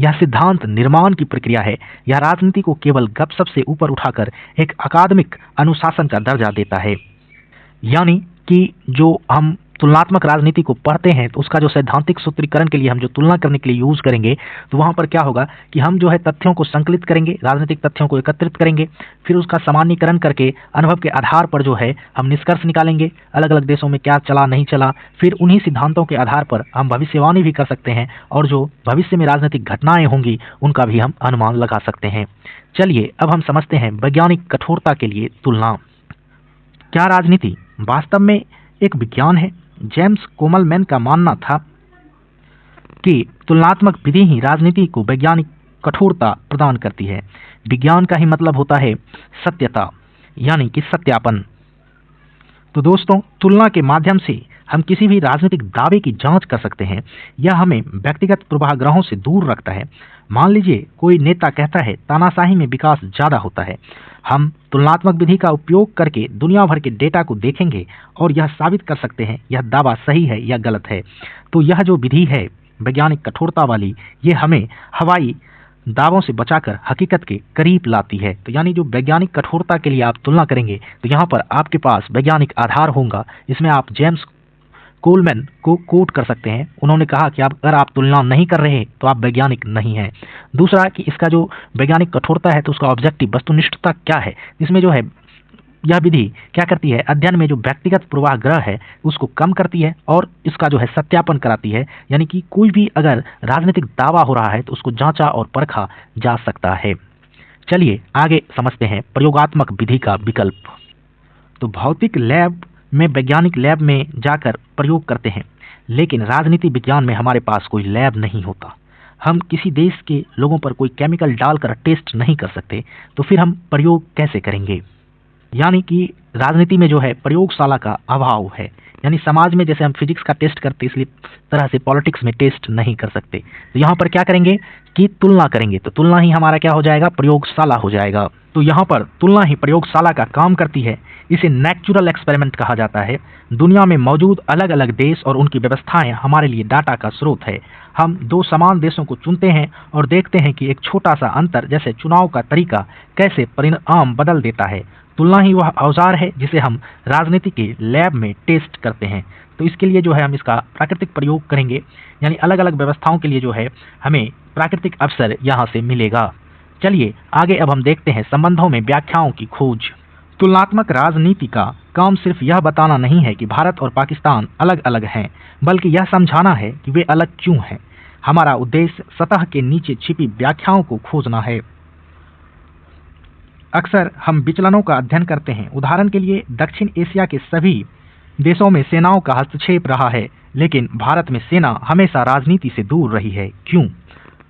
यह सिद्धांत निर्माण की प्रक्रिया है। यह राजनीति को केवल गपशप से ऊपर उठाकर एक अकादमिक अनुशासन का दर्जा देता है। यानी कि जो हम तुलनात्मक राजनीति को पढ़ते हैं तो उसका जो सैद्धांतिक सूत्रीकरण के लिए हम जो तुलना करने के लिए यूज करेंगे तो वहाँ पर क्या होगा कि हम जो है तथ्यों को संकलित करेंगे, राजनीतिक तथ्यों को एकत्रित करेंगे, फिर उसका सामान्यीकरण करके अनुभव के आधार पर जो है हम निष्कर्ष निकालेंगे अलग अलग देशों में क्या चला नहीं चला। फिर उन्हीं सिद्धांतों के आधार पर हम भविष्यवाणी भी कर सकते हैं और जो भविष्य में राजनीतिक घटनाएं होंगी उनका भी हम अनुमान लगा सकते हैं। चलिए अब हम समझते हैं वैज्ञानिक कठोरता के लिए तुलना। क्या राजनीति वास्तव में एक विज्ञान है। जेम्स कोमलमैन का मानना था कि तुलनात्मक विधि ही राजनीति को वैज्ञानिक कठोरता प्रदान करती है। विज्ञान का ही मतलब होता है सत्यता, यानी कि सत्यापन। तो दोस्तों तुलना के माध्यम से हम किसी भी राजनीतिक दावे की जांच कर सकते हैं। यह हमें व्यक्तिगत पूर्वाग्रहों से दूर रखता है। मान लीजिए कोई नेता कहता है तानाशाही में विकास ज़्यादा होता है। हम तुलनात्मक विधि का उपयोग करके दुनिया भर के डेटा को देखेंगे और यह साबित कर सकते हैं यह दावा सही है या गलत है। तो यह जो विधि है वैज्ञानिक कठोरता वाली, ये हमें हवाई दावों से बचाकर हकीकत के करीब लाती है। तो यानी जो वैज्ञानिक कठोरता के लिए आप तुलना करेंगे तो यहाँ पर आपके पास वैज्ञानिक आधार होगा। इसमें आप जेम्स कोलमैन को कोट कर सकते हैं। उन्होंने कहा कि अगर आप तुलना नहीं कर रहे तो आप वैज्ञानिक नहीं हैं। दूसरा कि इसका जो वैज्ञानिक कठोरता है तो उसका ऑब्जेक्टिव वस्तुनिष्ठता क्या है। इसमें जो है यह विधि क्या करती है, अध्ययन में जो व्यक्तिगत पूर्वाग्रह है उसको कम करती है और इसका जो है सत्यापन कराती है। यानी कि कोई भी अगर राजनीतिक दावा हो रहा है तो उसको जांचा और परखा जा सकता है। चलिए आगे समझते हैं प्रयोगात्मक विधि का विकल्प। तो भौतिक लैब में वैज्ञानिक लैब में जाकर प्रयोग करते हैं, लेकिन राजनीति विज्ञान में हमारे पास कोई लैब नहीं होता। हम किसी देश के लोगों पर कोई केमिकल डालकर टेस्ट नहीं कर सकते, तो फिर हम प्रयोग कैसे करेंगे। यानी कि राजनीति में जो है प्रयोगशाला का अभाव है। यानी समाज में जैसे हम फिजिक्स का टेस्ट करते इसलिए तरह से पॉलिटिक्स में टेस्ट नहीं कर सकते। तो यहाँ पर क्या करेंगे कि तुलना करेंगे। तो तुलना ही हमारा क्या हो जाएगा, प्रयोगशाला हो जाएगा। तो यहाँ पर तुलना ही प्रयोगशाला का काम करती है। इसे नेचुरल एक्सपेरिमेंट कहा जाता है। दुनिया में मौजूद अलग अलग देश और उनकी व्यवस्थाएं हमारे लिए डाटा का स्रोत है। हम दो समान देशों को चुनते हैं और देखते हैं कि एक छोटा सा अंतर जैसे चुनाव का तरीका कैसे परिणाम बदल देता है। तुलना ही वह औजार है जिसे हम राजनीति के लैब में टेस्ट करते हैं। तो इसके लिए जो है हम इसका प्राकृतिक प्रयोग करेंगे। यानी अलग अलग व्यवस्थाओं के लिए जो है हमें प्राकृतिक अवसर यहाँ से मिलेगा। चलिए आगे अब हम देखते हैं संबंधों में व्याख्याओं की खोज। तुलनात्मक राजनीति का काम सिर्फ यह बताना नहीं है कि भारत और पाकिस्तान अलग अलग हैं, बल्कि यह समझाना है कि वे अलग क्यों हैं। हमारा उद्देश्य सतह के नीचे छिपी व्याख्याओं को खोजना है। अक्सर हम विचलनों का अध्ययन करते हैं। उदाहरण के लिए दक्षिण एशिया के सभी देशों में सेनाओं का हस्तक्षेप रहा है, लेकिन भारत में सेना हमेशा राजनीति से दूर रही है। क्यों?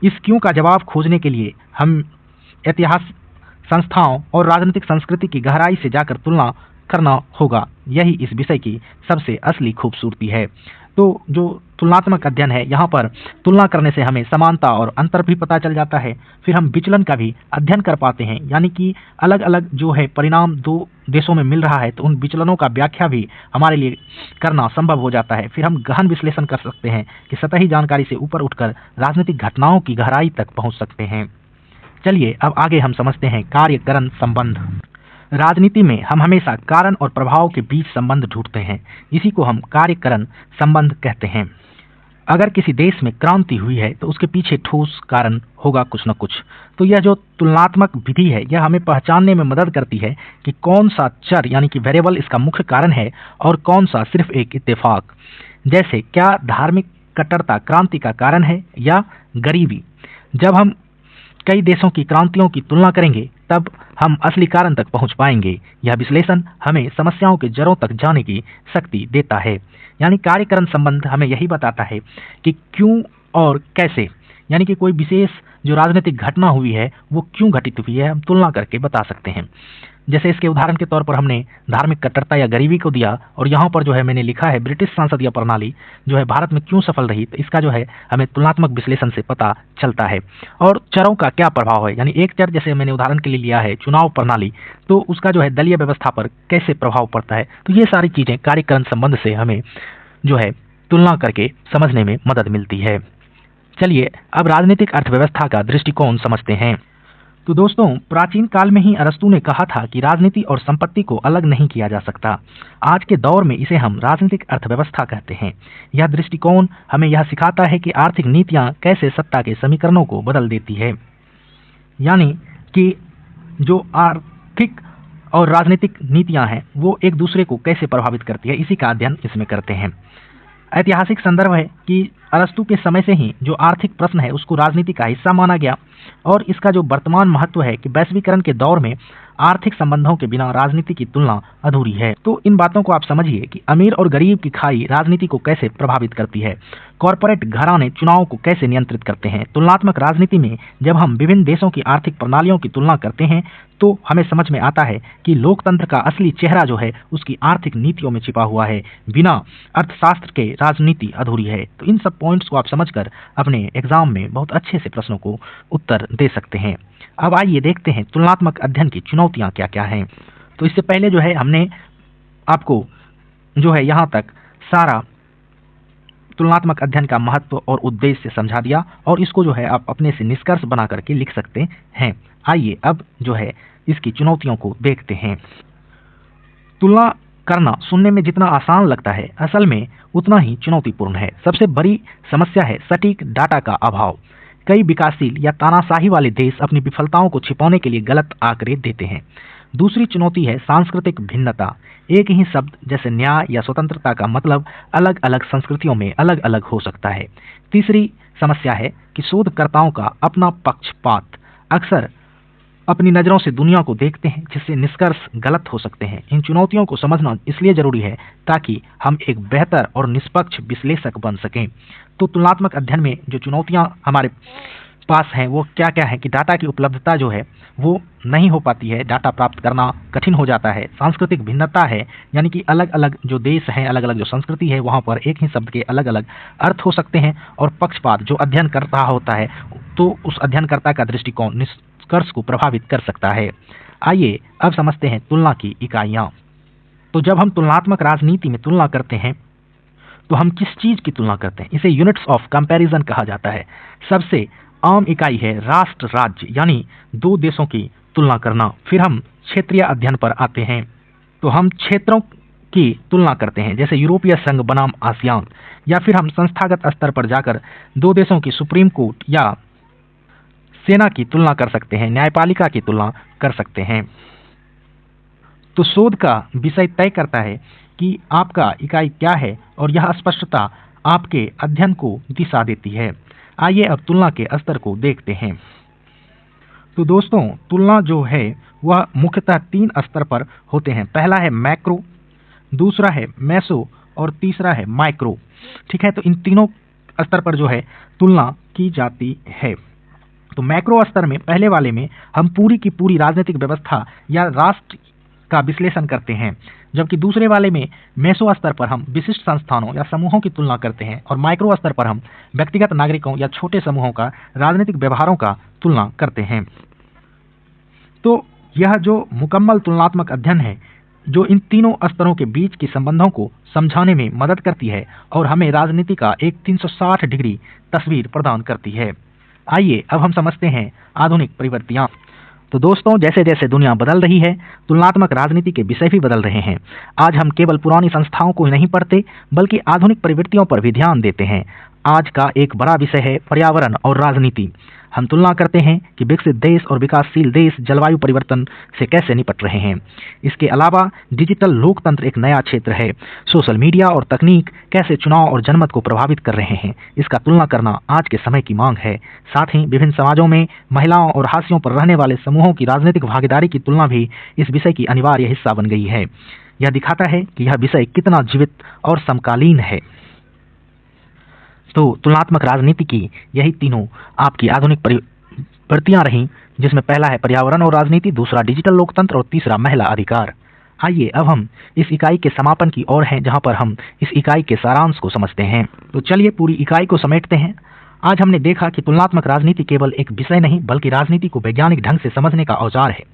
इस क्यों का जवाब खोजने के लिए हम इतिहास, संस्थाओं और राजनीतिक संस्कृति की गहराई से जाकर तुलना करना होगा। यही इस विषय की सबसे असली खूबसूरती है। तो जो तुलनात्मक अध्ययन है, यहाँ पर तुलना करने से हमें समानता और अंतर भी पता चल जाता है। फिर हम विचलन का भी अध्ययन कर पाते हैं, यानी कि अलग अलग जो है परिणाम दो देशों में मिल रहा है, तो उन विचलनों का व्याख्या भी हमारे लिए करना संभव हो जाता है। फिर हम गहन विश्लेषण कर सकते हैं कि सतही जानकारी से ऊपर उठकर राजनीतिक घटनाओं की गहराई तक पहुँच सकते हैं। चलिए अब आगे हम समझते हैं कार्य कारण संबंध। राजनीति में हम हमेशा कारण और प्रभाव के बीच संबंध ढूंढते हैं। इसी को हम कार्य कारण संबंध कहते हैं। अगर किसी देश में क्रांति हुई है तो उसके पीछे ठोस कारण होगा कुछ न कुछ। तो यह जो तुलनात्मक विधि है, यह हमें पहचानने में मदद करती है कि कौन सा चर यानी कि वेरिएबल इसका मुख्य कारण है और कौन सा सिर्फ एक इत्तेफाक। जैसे क्या धार्मिक कट्टरता क्रांति का कारण है या गरीबी। जब हम कई देशों की क्रांतियों की तुलना करेंगे तब हम असली कारण तक पहुंच पाएंगे। यह विश्लेषण हमें समस्याओं के जड़ों तक जाने की शक्ति देता है। यानी कार्य कारण संबंध हमें यही बताता है कि क्यों और कैसे, यानी कि कोई विशेष जो राजनीतिक घटना हुई है वो क्यों घटित हुई है, हम तुलना करके बता सकते हैं। जैसे इसके उदाहरण के तौर पर हमने धार्मिक कट्टरता या गरीबी को दिया, और यहाँ पर जो है मैंने लिखा है ब्रिटिश संसदीय प्रणाली जो है भारत में क्यों सफल रही। तो इसका जो है हमें तुलनात्मक विश्लेषण से पता चलता है। और चरों का क्या प्रभाव है, यानी एक चर जैसे मैंने उदाहरण के लिए लिया है चुनाव प्रणाली, तो उसका जो है दलीय व्यवस्था पर कैसे प्रभाव पड़ता है। तो ये सारी चीज़ें कार्य कारण संबंध से हमें जो है तुलना करके समझने में मदद मिलती है। चलिए अब राजनीतिक अर्थव्यवस्था का दृष्टिकोण समझते हैं। तो दोस्तों, प्राचीन काल में ही अरस्तु ने कहा था कि राजनीति और संपत्ति को अलग नहीं किया जा सकता। आज के दौर में इसे हम राजनीतिक अर्थव्यवस्था कहते हैं। यह दृष्टिकोण हमें यह सिखाता है कि आर्थिक नीतियां कैसे सत्ता के समीकरणों को बदल देती है, यानी कि जो आर्थिक और राजनीतिक नीतियां हैं वो एक दूसरे को कैसे प्रभावित करती है, इसी का अध्ययन इसमें करते हैं। ऐतिहासिक संदर्भ है कि अरस्तु के समय से ही जो आर्थिक प्रश्न है उसको राजनीति का हिस्सा माना गया, और इसका जो वर्तमान महत्व है कि वैश्वीकरण के दौर में आर्थिक संबंधों के बिना राजनीति की तुलना अधूरी है। तो इन बातों को आप समझिए कि अमीर और गरीब की खाई राजनीति को कैसे प्रभावित करती है, कॉरपोरेट घराने चुनाव को कैसे नियंत्रित करते हैं। तुलनात्मक राजनीति में जब हम विभिन्न देशों की आर्थिक प्रणालियों की तुलना करते हैं तो हमें समझ में आता है कि लोकतंत्र का असली चेहरा जो है उसकी आर्थिक नीतियों में छिपा हुआ है। बिना अर्थशास्त्र के राजनीति अधूरी है। तो इन सब पॉइंट्स को आप समझकर अपने एग्जाम में बहुत अच्छे से प्रश्नों को उत्तर दे सकते हैं। अब आइए देखते हैं तुलनात्मक अध्ययन की चुनौतियां क्या क्या हैं। तो इससे पहले जो है हमने आपको जो है यहाँ तक सारा तुलनात्मक अध्ययन का महत्व और उद्देश्य समझा दिया, और इसको जो है आप अपने से निष्कर्ष बना करके लिख सकते हैं। आइए अब जो है इसकी चुनौतियों को देखते हैं। तुलना करना सुनने में जितना आसान लगता है असल में उतना ही चुनौतीपूर्ण है। सबसे बड़ी समस्या है सटीक डाटा का अभाव। कई विकासशील या तानाशाही वाले देश अपनी विफलताओं को छिपाने के लिए गलत आंकड़े देते हैं। दूसरी चुनौती है सांस्कृतिक भिन्नता। एक ही शब्द जैसे न्याय या स्वतंत्रता का मतलब अलग अलग संस्कृतियों में अलग अलग हो सकता है। तीसरी समस्या है कि शोधकर्ताओं का अपना पक्षपात। अक्सर अपनी नज़रों से दुनिया को देखते हैं जिससे निष्कर्ष गलत हो सकते हैं। इन चुनौतियों को समझना इसलिए जरूरी है ताकि हम एक बेहतर और निष्पक्ष विश्लेषक बन सकें। तो तुलनात्मक अध्ययन में जो चुनौतियां हमारे पास हैं वो क्या क्या है कि डाटा की उपलब्धता जो है वो नहीं हो पाती है, डाटा प्राप्त करना कठिन हो जाता है। सांस्कृतिक भिन्नता है, यानी कि अलग अलग जो देश हैं, अलग अलग जो संस्कृति है, वहाँ पर एक ही शब्द के अलग अलग अर्थ हो सकते हैं। और पक्षपात, जो अध्ययन कर रहा होता है तो उस अध्ययनकर्ता का दृष्टिकोण निष्कर्ष को प्रभावित कर सकता है। आइए अब समझते हैं तुलना की इकाइयाँ। तो जब हम तुलनात्मक राजनीति में तुलना करते हैं तो हम किस चीज़ की तुलना करते हैं? इसे यूनिट्स ऑफ कंपैरिजन कहा जाता है। सबसे आम इकाई है राष्ट्र राज्य, यानी दो देशों की तुलना करना। फिर हम क्षेत्रीय अध्ययन पर आते हैं तो हम क्षेत्रों की तुलना करते हैं, जैसे यूरोपीय संघ बनाम आसियान। या फिर हम संस्थागत स्तर पर जाकर दो देशों की सुप्रीम कोर्ट या सेना की तुलना कर सकते हैं, न्यायपालिका की तुलना कर सकते हैं। तो शोध का विषय तय करता है कि आपका इकाई क्या है और यह स्पष्टता आपके अध्ययन को दिशा देती है। आइए अब तुलना के स्तर को देखते हैं। तो दोस्तों, तुलना जो है वह मुख्यतः 3 स्तर पर होते हैं। पहला है मैक्रो, दूसरा है मेसो और तीसरा है माइक्रो। ठीक है, तो इन तीनों स्तर पर जो है तुलना की जाती है। तो मैक्रो स्तर में, पहले वाले में हम पूरी की पूरी राजनीतिक व्यवस्था या राष्ट्र का विश्लेषण करते हैं, जबकि दूसरे वाले में मेसो स्तर पर हम विशिष्ट संस्थानों या समूहों की तुलना करते हैं और माइक्रो स्तर पर हम व्यक्तिगत नागरिकों या छोटे समूहों का राजनीतिक व्यवहारों का तुलना करते हैं। तो यह जो मुकम्मल तुलनात्मक अध्ययन है जो इन तीनों स्तरों के बीच के संबंधों को समझाने में मदद करती है और हमें राजनीति का एक 360 डिग्री तस्वीर प्रदान करती है। आइए अब हम समझते हैं आधुनिक प्रवृत्तियां। तो दोस्तों, जैसे जैसे दुनिया बदल रही है, तुलनात्मक राजनीति के विषय भी बदल रहे हैं। आज हम केवल पुरानी संस्थाओं को ही नहीं पढ़ते, बल्कि आधुनिक प्रवृत्तियों पर भी ध्यान देते हैं। आज का एक बड़ा विषय है पर्यावरण और राजनीति। हम तुलना करते हैं कि विकसित देश और विकासशील देश जलवायु परिवर्तन से कैसे निपट रहे हैं। इसके अलावा डिजिटल लोकतंत्र एक नया क्षेत्र है। सोशल मीडिया और तकनीक कैसे चुनाव और जनमत को प्रभावित कर रहे हैं, इसका तुलना करना आज के समय की मांग है। साथ ही विभिन्न समाजों में महिलाओं और हाशियों पर रहने वाले समूहों की राजनीतिक भागीदारी की तुलना भी इस विषय की अनिवार्य हिस्सा बन गई है। यह दिखाता है कि यह विषय कितना जीवित और समकालीन है। तो तुलनात्मक राजनीति की यही तीनों आपकी आधुनिक प्रवृत्तियां रहीं, जिसमें पहला है पर्यावरण और राजनीति, दूसरा डिजिटल लोकतंत्र और तीसरा महिला अधिकार। आइए अब हम इस इकाई के समापन की ओर हैं, जहां पर हम इस इकाई के सारांश को समझते हैं। तो चलिए पूरी इकाई को समेटते हैं। आज हमने देखा कि तुलनात्मक राजनीति केवल एक विषय नहीं, बल्कि राजनीति को वैज्ञानिक ढंग से समझने का औजार है।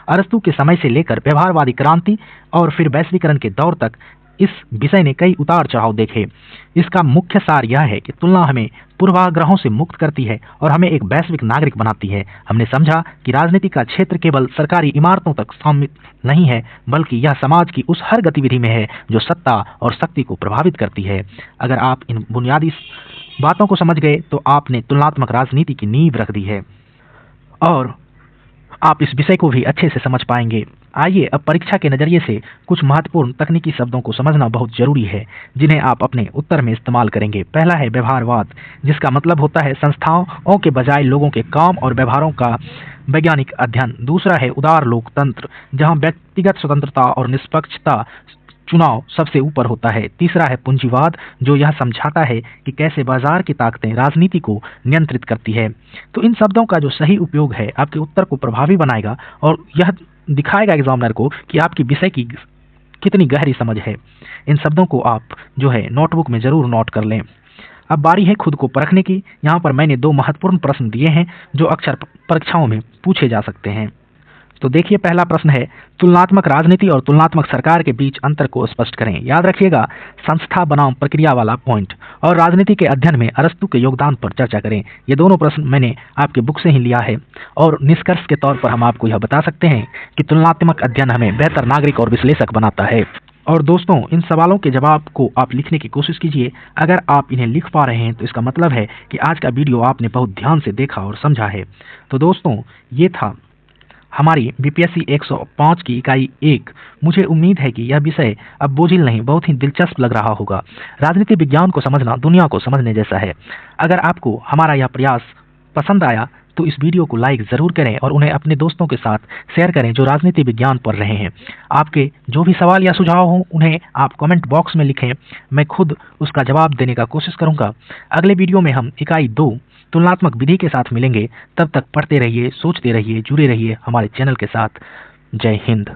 अरस्तु के समय से लेकर व्यवहारवादी क्रांति और फिर वैश्वीकरण के दौर तक इस विषय ने कई उतार चढ़ाव देखे। इसका मुख्य सार यह है कि तुलना हमें पूर्वाग्रहों से मुक्त करती है और हमें एक वैश्विक नागरिक बनाती है। हमने समझा कि राजनीति का क्षेत्र केवल सरकारी इमारतों तक सीमित नहीं है, बल्कि यह समाज की उस हर गतिविधि में है जो सत्ता और शक्ति को प्रभावित करती है। अगर आप इन बुनियादी बातों को समझ गए तो आपने तुलनात्मक राजनीति की नींव रख दी है और आप इस विषय को भी अच्छे से समझ पाएंगे। आइए अब परीक्षा के नजरिए से कुछ महत्वपूर्ण तकनीकी शब्दों को समझना बहुत जरूरी है, जिन्हें आप अपने उत्तर में इस्तेमाल करेंगे। पहला है व्यवहारवाद, जिसका मतलब होता है संस्थाओं के बजाय लोगों के काम और व्यवहारों का वैज्ञानिक अध्ययन। दूसरा है उदार लोकतंत्र, जहां व्यक्तिगत स्वतंत्रता और निष्पक्षता चुनाव सबसे ऊपर होता है। तीसरा है पूंजीवाद, जो यह समझाता है कि कैसे बाजार की ताकतें राजनीति को नियंत्रित करती है। तो इन शब्दों का जो सही उपयोग है आपके उत्तर को प्रभावी बनाएगा और यह दिखाएगा एग्जामिनर को कि आपकी विषय की कितनी गहरी समझ है। इन शब्दों को आप जो है नोटबुक में जरूर नोट कर लें। अब बारी है खुद को परखने की। यहाँ पर मैंने 2 महत्वपूर्ण प्रश्न दिए हैं जो अक्सर परीक्षाओं में पूछे जा सकते हैं। तो देखिए, पहला प्रश्न है तुलनात्मक राजनीति और तुलनात्मक सरकार के बीच अंतर को स्पष्ट करें। याद रखिएगा, संस्था बनाम प्रक्रिया वाला पॉइंट और राजनीति के अध्ययन में अरस्तु के योगदान पर चर्चा करें। ये दोनों प्रश्न मैंने आपके बुक से ही लिया है और निष्कर्ष के तौर पर हम आपको यह बता सकते हैं कि तुलनात्मक अध्ययन हमें बेहतर नागरिक और विश्लेषक बनाता है। और दोस्तों, इन सवालों के जवाब को आप लिखने की कोशिश कीजिए। अगर आप इन्हें लिख पा रहे हैं तो इसका मतलब है कि आज का वीडियो आपने बहुत ध्यान से देखा और समझा है। तो दोस्तों, ये था हमारी बीपीएससी 105 की इकाई 1। मुझे उम्मीद है कि यह विषय अब बोझिल नहीं, बहुत ही दिलचस्प लग रहा होगा। राजनीति विज्ञान को समझना दुनिया को समझने जैसा है। अगर आपको हमारा यह प्रयास पसंद आया तो इस वीडियो को लाइक ज़रूर करें और उन्हें अपने दोस्तों के साथ शेयर करें जो राजनीति विज्ञान पढ़ रहे हैं। आपके जो भी सवाल या सुझाव हों उन्हें आप कमेंट बॉक्स में लिखें, मैं खुद उसका जवाब देने का कोशिश करूंगा। अगले वीडियो में हम इकाई 2 तुलनात्मक विधि के साथ मिलेंगे। तब तक पढ़ते रहिए, सोचते रहिए, जुड़े रहिए हमारे चैनल के साथ। जय हिंद।